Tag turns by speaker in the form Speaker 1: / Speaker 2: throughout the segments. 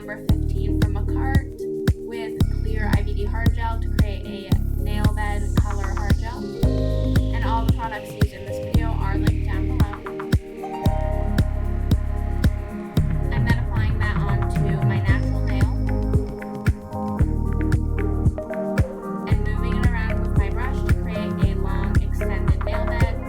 Speaker 1: number 15 from a cart with clear IBD hard gel to create a nail bed color hard gel. And all the products used in this video are linked down below. I'm then applying that onto my natural nail and moving it around with my brush to create a long extended nail bed.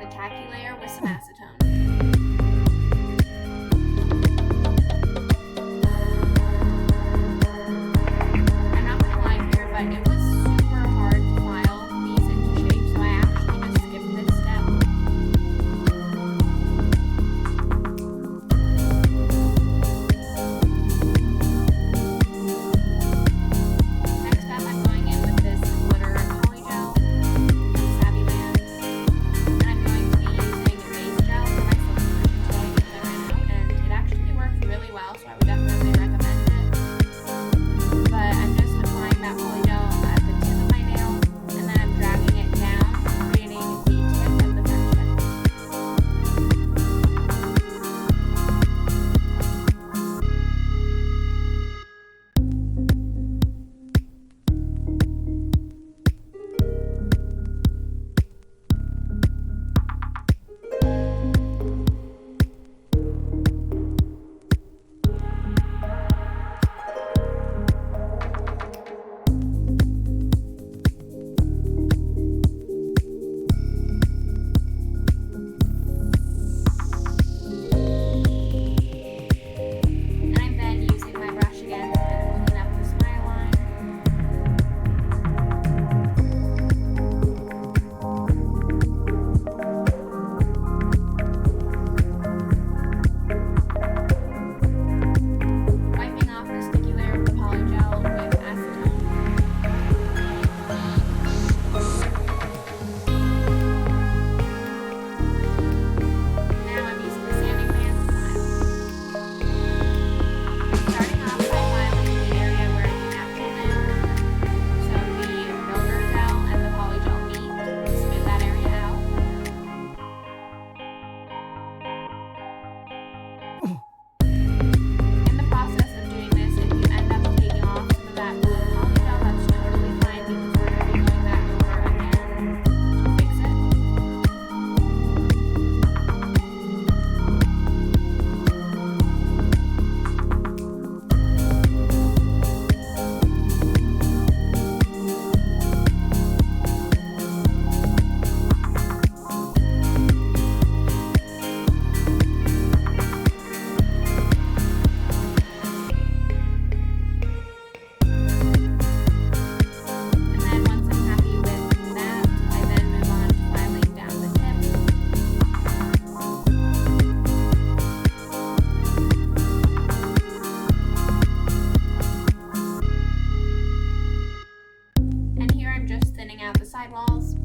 Speaker 1: The tacky layer with some acetone. I'm not gonna lie here, but it was super hard to file these into shape, so I actually just skipped this step. Next up, I'm going in with this glitter polygel from Savvy Land. And I'm going to be using base gel for my silk solution today because I ran out, and it actually works really well, so I would definitely recommend it. But I'm just applying that polygel at the tip of my nail, and then I'm dragging it down, creating the tip of the brush. Out the sidewalls.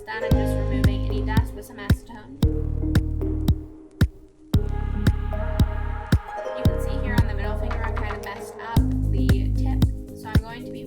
Speaker 1: done and just removing any dust with some acetone. You can see here on the middle finger I kind of messed up the tip, so I'm going to be